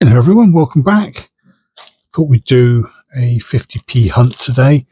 Hello everyone, welcome back. Thought we'd do a 50p hunt today.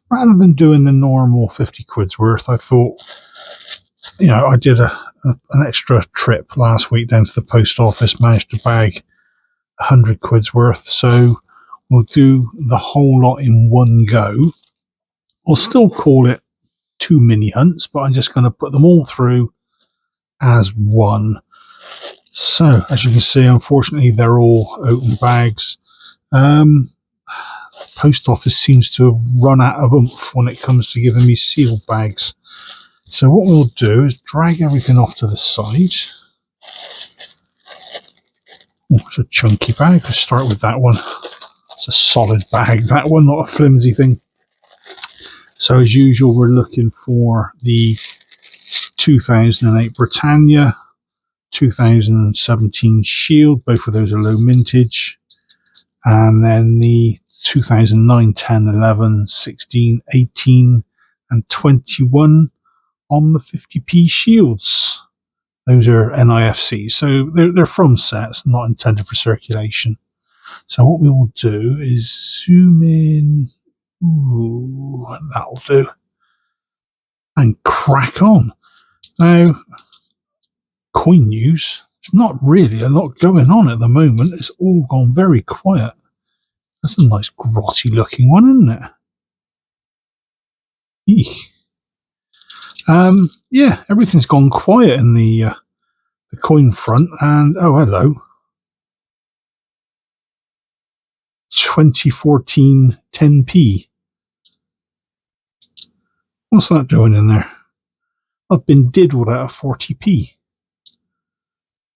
Rather than doing the normal 50 quid's worth, I thought, I did an extra trip last week down to the post office, managed to bag 100 quid's worth, so we'll do the whole lot in one go. We'll still call it two mini hunts, but I'm just going to put them all through as one. So, as you can see, unfortunately, they're all open bags. Post office seems to have run out of oomph when it comes to giving me sealed bags. So what we'll do is drag everything off to the side. Oh, it's a chunky bag. Let's start with that one. It's a solid bag, that one, not a flimsy thing. So as usual, we're looking for the 2008 Britannia, 2017 Shield, both of those are low mintage, and then the 2009, 10, 11, 16, 18, and 21 on the 50p Shields. Those are NIFC, so they're from sets, not intended for circulation. So what we will do is zoom in. Ooh, that'll do. And crack on. Now, coin news. There's not really a lot going on at the moment. It's all gone very quiet. That's a nice grotty looking one, isn't it? Eek. Yeah, everything's gone quiet in the coin front, and oh, hello. 2014 10p. What's that doing in there? I've been diddled out of 40p.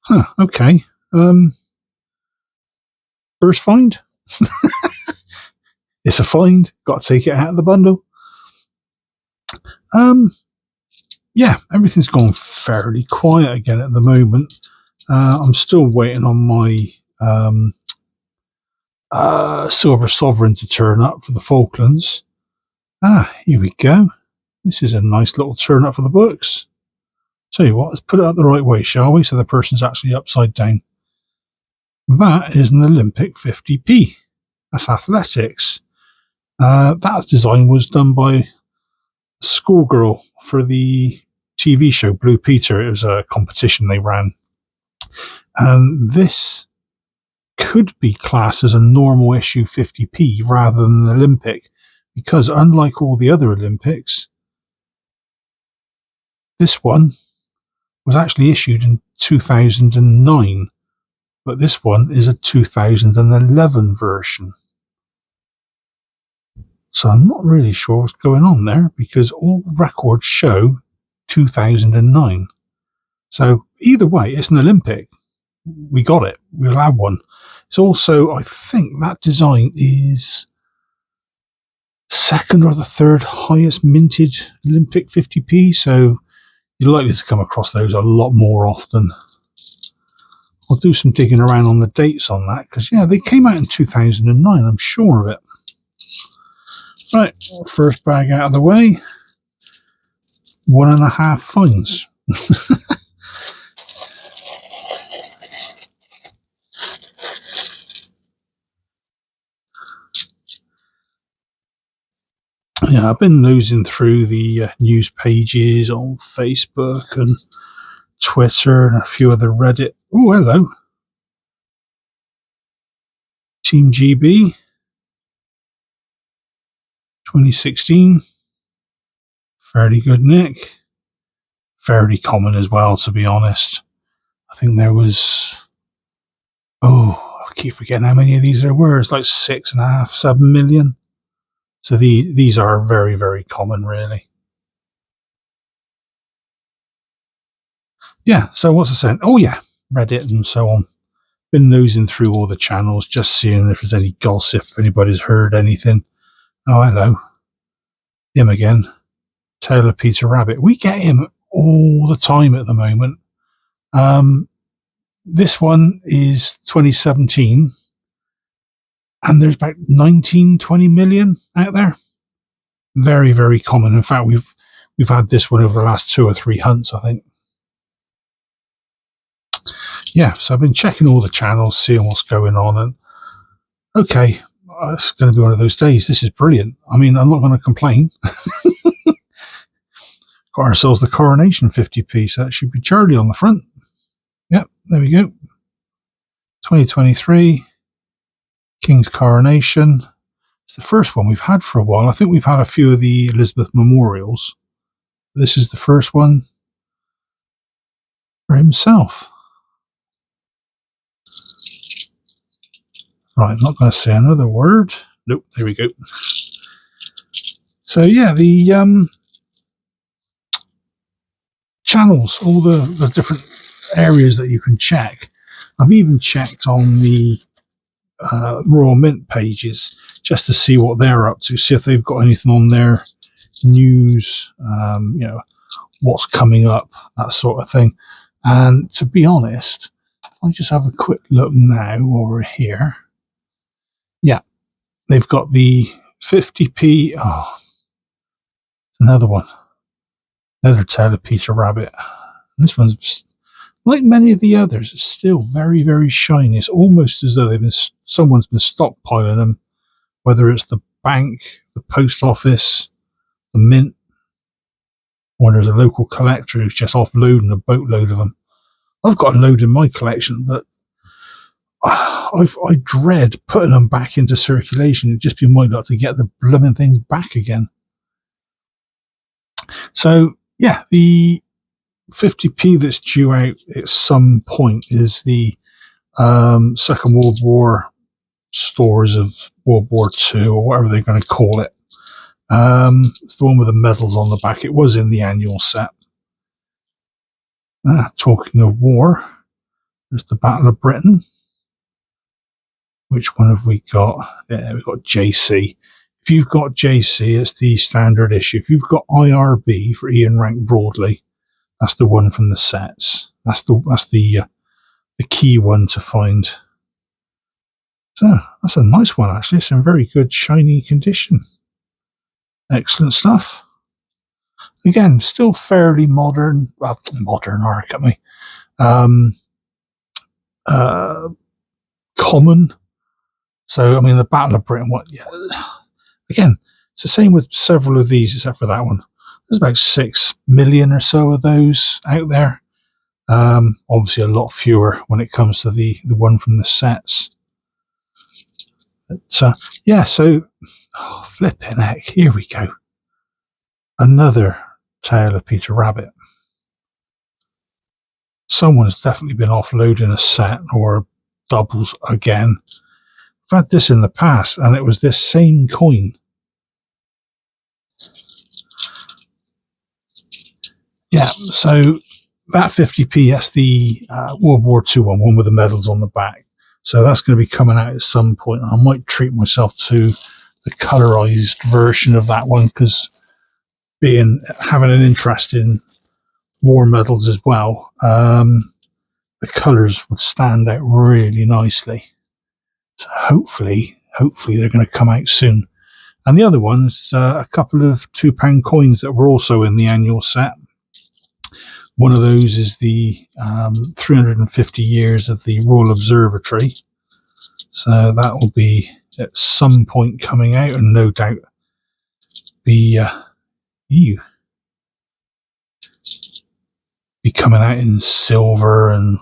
Huh, okay. First find? It's a find. Got to take it out of the bundle. Yeah, everything's gone fairly quiet again at the moment. I'm still waiting on my Silver Sovereign to turn up for the Falklands. Here we go. This is a nice little turn up for the books. Tell you what, let's put it up the right way, shall we? So the person's actually upside down. That is an Olympic 50p. That's athletics. That design was done by a schoolgirl for the TV show Blue Peter. It was a competition they ran. And this could be classed as a normal issue 50p rather than an Olympic, because unlike all the other Olympics, this one was actually issued in 2009, but this one is a 2011 version. So I'm not really sure what's going on there, because all records show 2009. So either way, it's an Olympic. We got it. We'll have one. It's also, I think that design is second or the third highest minted Olympic 50p. So you're likely to come across those a lot more often. I'll do some digging around on the dates on that, because yeah, they came out in 2009. I'm sure of it. Right, first bag out of the way. 1.5 finds. Yeah, I've been nosing through the news pages on Facebook and Twitter and a few other Reddit. Oh, hello. Team GB 2016. Fairly good nick. Fairly common as well, to be honest. I think there was, I keep forgetting how many of these there were. It's like 6.5, 7 million. So these are very, very common, really. Yeah, so what's I saying? Oh yeah, Reddit and so on. Been nosing through all the channels, just seeing if there's any gossip, if anybody's heard anything. Oh, hello. Him again. Taylor Peter Rabbit. We get him all the time at the moment. This one is 2017, and there's about 19-20 million out there. Very, very common. In fact, we've had this one over the last 2 or 3 hunts, I think. yeah, so I've been checking all the channels, seeing what's going on, and okay, it's going to be one of those days. This is brilliant. I mean, I'm not going to complain. Got ourselves the Coronation 50p, so that should be Charlie on the front. Yep, there we go. 2023 King's Coronation. It's the first one we've had for a while. I think we've had a few of the Elizabeth memorials. This is the first one for himself. Right, I'm not going to say another word. Nope, there we go. So yeah, the channels, all the different areas that you can check. I've even checked on the Royal Mint pages just to see what they're up to, see if they've got anything on their news, you know, what's coming up, that sort of thing. And to be honest, if I just have a quick look now while we're here, yeah, they've got the 50p. Oh, another one, another Tale of Peter Rabbit. This one's like many of the others. It's still very, very shiny. It's almost as though someone's been stockpiling them, whether it's the bank, the post office, the mint, or there's a local collector who's just offloading a boatload of them. I've got a load in my collection, but I dread putting them back into circulation. It'd just be my luck to get the blooming things back again. So yeah, the 50p that's due out at some point is the Second World War stores of World War II, or whatever they're going to call it. It's the one with the medals on the back. It was in the annual set. Talking of war, there's the Battle of Britain. Which one have we got? Yeah, we've got JC. If you've got JC, it's the standard issue. If you've got IRB for Ian Rank Broadley, that's the one from the sets. That's the key one to find. So that's a nice one, actually. It's in very good shiny condition. Excellent stuff. Again, still fairly modern. Well, modern, look at me. Common. So, I mean, the Battle of Britain, yeah. Again, it's the same with several of these, except for that one. There's about 6 million or so of those out there. Obviously, a lot fewer when it comes to the one from the sets. But, yeah, so, flipping heck, here we go. Another Tale of Peter Rabbit. Someone's definitely been offloading a set or doubles again. I've had this in the past, and it was this same coin. Yeah, so that 50p, that's the World War II one with the medals on the back. So that's going to be coming out at some point. I might treat myself to the colorized version of that one, because having an interest in war medals as well, the colors would stand out really nicely. So hopefully they're going to come out soon. And the other one's a couple of £2 coins that were also in the annual set. One of those is the 350 years of the Royal Observatory. So that will be at some point coming out, and no doubt be coming out in silver and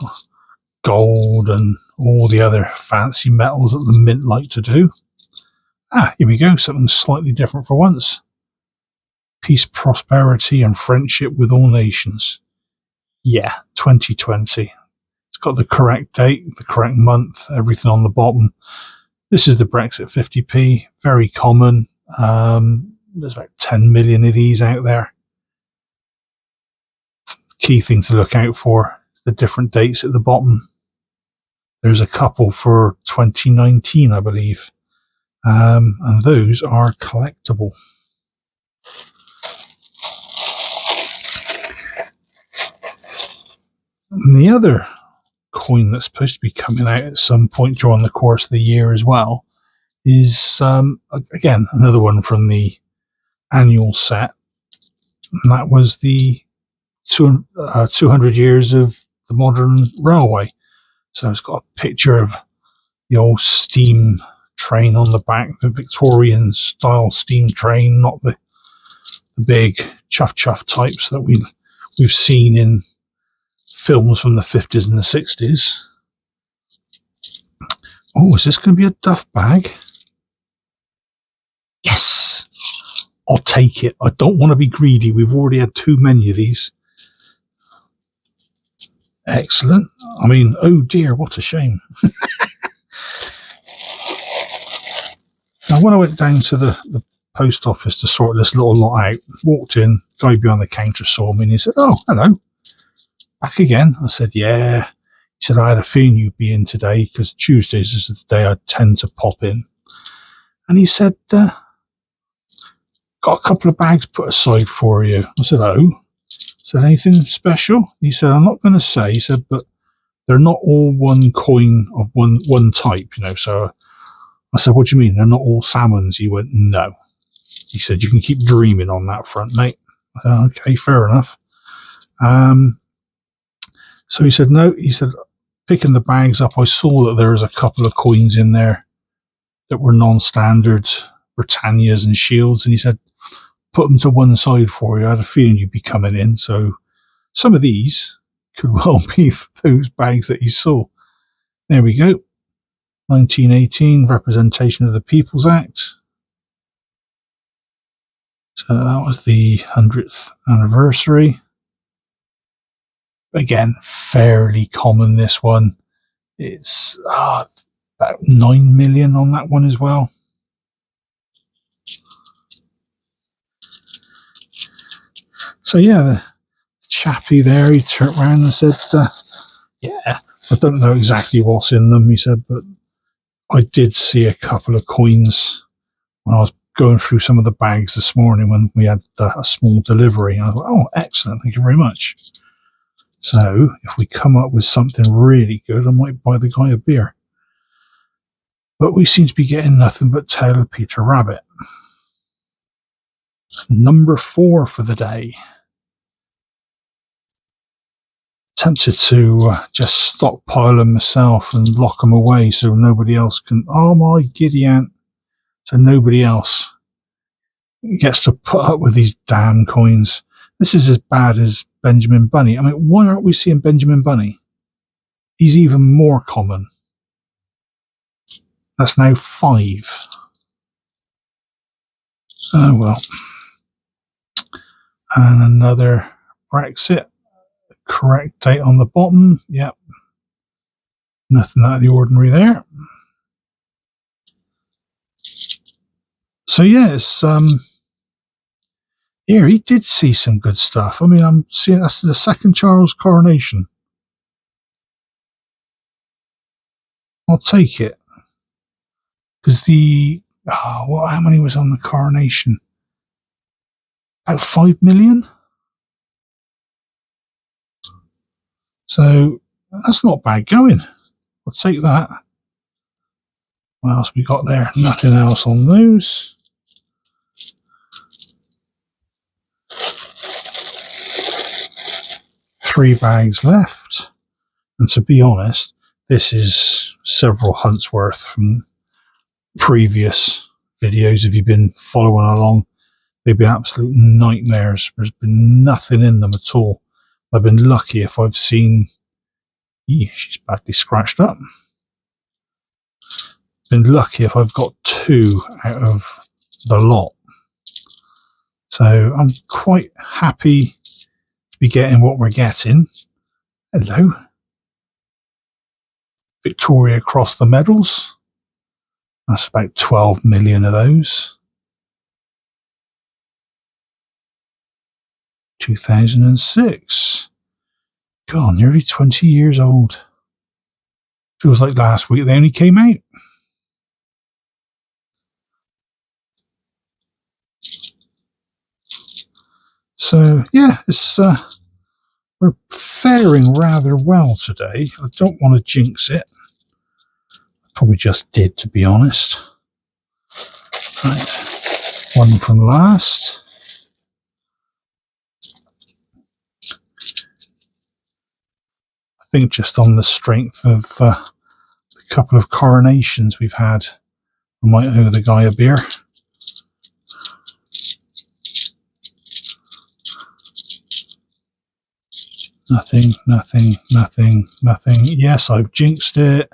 gold and all the other fancy metals that the mint like to do. Here we go, something slightly different for once. Peace, prosperity, and friendship with all nations. Yeah, 2020. It's got the correct date, the correct month, everything on the bottom. This is the Brexit 50p, very common. There's about 10 million of these out there. Key thing to look out for is the different dates at the bottom. There's a couple for 2019, I believe, and those are collectible. And the other coin that's supposed to be coming out at some point during the course of the year as well is, again, another one from the annual set, and that was the 200 years of the modern railway. So it's got a picture of the old steam train on the back, the Victorian style steam train, not the big chuff types that we've seen in films from the 50s and the 60s. Oh, is this going to be a duff bag? Yes! I'll take it. I don't want to be greedy. We've already had too many of these. Excellent. I mean, oh dear, what a shame. Now, when I went down to the post office to sort this little lot out, walked in, guy behind the counter saw me and he said, "Oh, hello. Back again?" I said, "Yeah." He said, "I had a feeling you'd be in today because Tuesdays is the day I tend to pop in." And he said, "Got a couple of bags put aside for you." I said, "Oh." I said, "Anything special?" He said, "I'm not going to say." He said, "But they're not all one coin of one type, you know." So I said, "What do you mean? They're not all salmons?" He went, "No." He said, "You can keep dreaming on that front, mate." I said, "Okay, fair enough." So he said, "No." He said, picking the bags up, I saw that there was a couple of coins in there that were non-standard Britannias and Shields. And he said, "Put them to one side for you. I had a feeling you'd be coming in." So some of these could well be those bags that he saw. There we go. 1918, Representation of the People's Act. So that was the 100th anniversary. Again, fairly common, this one. It's about 9 million on that one as well. So yeah, the chappie there, he turned around and said, "Yeah, I don't know exactly what's in them," he said, "but I did see a couple of coins when I was going through some of the bags this morning when we had a small delivery." And I thought, "Oh, excellent, thank you very much." So if we come up with something really good, I might buy the guy a beer. But we seem to be getting nothing but Tail of Peter Rabbit. Number 4 for the day. Tempted to just stockpile them myself and lock them away so nobody else can. Oh my giddy aunt! So nobody else gets to put up with these damn coins. This is as bad as Benjamin Bunny. I mean, why aren't we seeing Benjamin Bunny? He's even more common. That's now 5. Oh well. And another Brexit. Correct date on the bottom. Yep. Nothing out of the ordinary there. So yes, here he did see some good stuff. I mean, I'm seeing that's the second Charles coronation. I'll take it because how many was on the coronation? About 5 million. So that's not bad going. I'll take that. What else we got there? Nothing else on those. Three bags left. And to be honest, this is several hunts worth from previous videos. If you've been following along, they've been absolute nightmares. There's been nothing in them at all. I've been lucky if I've seen. She's badly scratched up. Been lucky if I've got 2 out of the lot. So I'm quite happy to be getting what we're getting. Hello. Victoria Cross the medals. That's about 12 million of those. 2006. God, nearly 20 years old. Feels like last week they only came out. So yeah, it's we're faring rather well today. I don't want to jinx it. Probably just did, to be honest. Right, one from last. I think just on the strength of the couple of coronations we've had, I might owe the guy a beer. Nothing, nothing, nothing, nothing. Yes, I've jinxed it.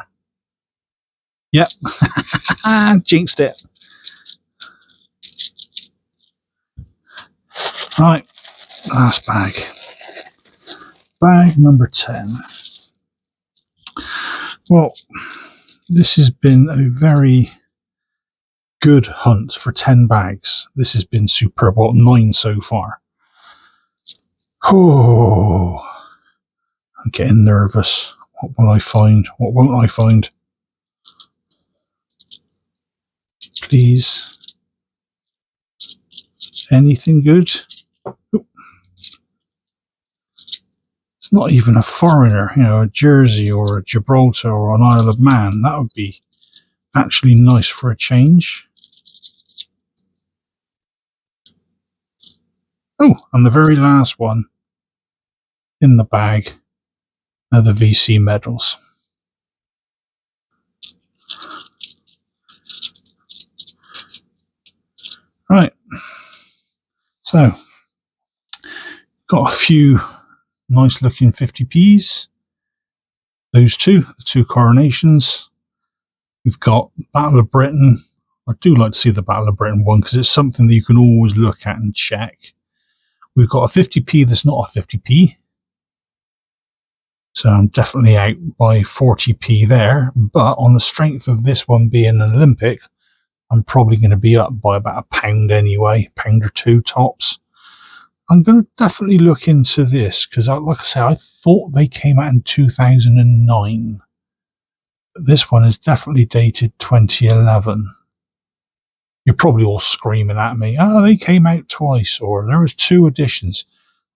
Yep. Jinxed it. Right, last bag. Bag number 10. Well, this has been a very good hunt for 10 bags. This has been superb. Well, 9 so far. Oh, I'm getting nervous. What will I find? What won't I find? Please. Anything good? Oh. It's not even a foreigner, you know, a Jersey or a Gibraltar or an Isle of Man. That would be actually nice for a change. Oh, and the very last one in the bag are the VC medals. Right, so got a few nice looking 50p's. Those two, the two coronations. We've got Battle of Britain. I do like to see the Battle of Britain one because it's something that you can always look at and check. We've got a 50p that's not a 50p. So I'm definitely out by 40p there. But on the strength of this one being an Olympic, I'm probably going to be up by about £1 anyway, £1 or £2 tops. I'm going to definitely look into this because, like I say, I thought they came out in 2009. But this one is definitely dated 2011. You're probably all screaming at me, oh, they came out twice, or there was 2 editions.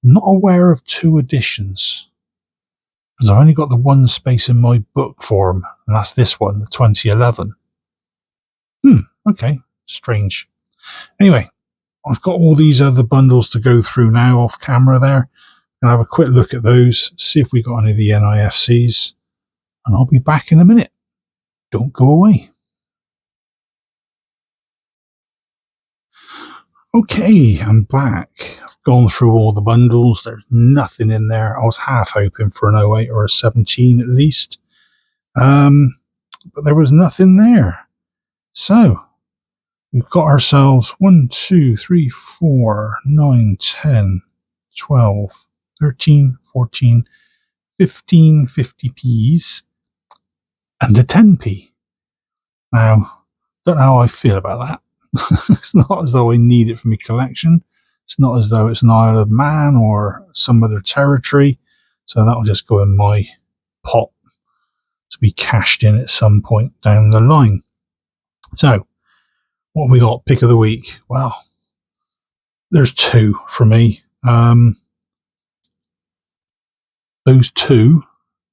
I'm not aware of 2 editions because I've only got the one space in my book for them, and that's this one, the 2011. Okay, strange. Anyway, I've got all these other bundles to go through now off camera there, and have a quick look at those, see if we got any of the NIFCs, and I'll be back in a minute. Don't go away. Okay, I'm back. I've gone through all the bundles. There's nothing in there. I was half hoping for an 08 or a 17 at least, but there was nothing there. So we've got ourselves 1, 2, 3, 4, 9, 10, 12, 13, 14, 15 50p's and a 10p. Now, don't know how I feel about that. It's not as though I need it for my collection. It's not as though it's an Isle of Man or some other territory. So that'll just go in my pot to be cashed in at some point down the line. So, what have we got? Pick of the week. Well, there's 2 for me. Those 2.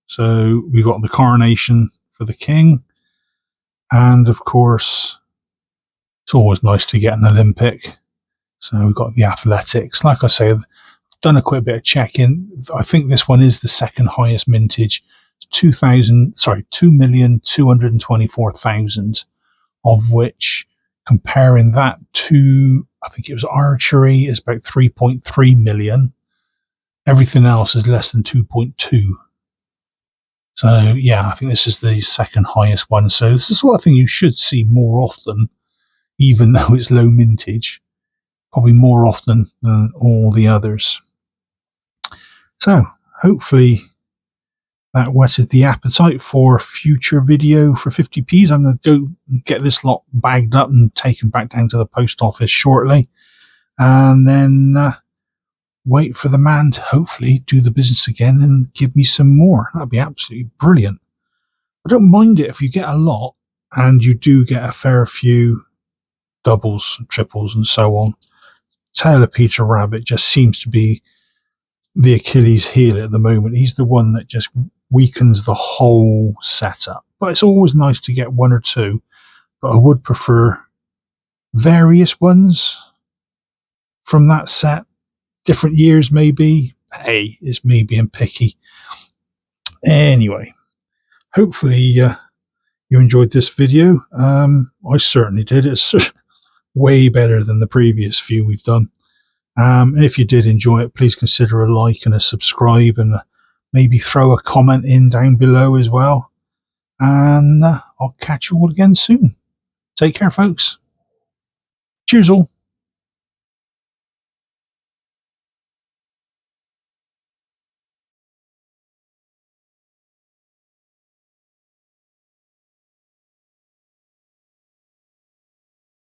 So we've got the coronation for the king. And of course, it's always nice to get an Olympic. So we've got the athletics. Like I say, I've done a quick bit of checking. I think this one is the second highest mintage. 2,224,000, of which, comparing that to, I think it was archery, is about 3.3 million. Everything else is less than 2.2. So yeah, I think this is the second highest one. So this is what I think you should see more often, even though it's low mintage. Probably more often than all the others. So hopefully that whetted the appetite for future video for 50p's. I'm going to go get this lot bagged up and taken back down to the post office shortly, and then wait for the man to hopefully do the business again and give me some more. That'd be absolutely brilliant. I don't mind it if you get a lot and you do get a fair few doubles, triples, and so on. Tail of Peter Rabbit just seems to be the Achilles heel at the moment. He's the one that just weakens the whole setup. But it's always nice to get 1 or 2. But I would prefer various ones from that set. Different years maybe. Hey, it's me being picky. Anyway, hopefully you enjoyed this video. I certainly did. It's way better than the previous few we've done. And if you did enjoy it, please consider a like and a subscribe, and maybe throw a comment in down below as well. And I'll catch you all again soon. Take care, folks. Cheers all.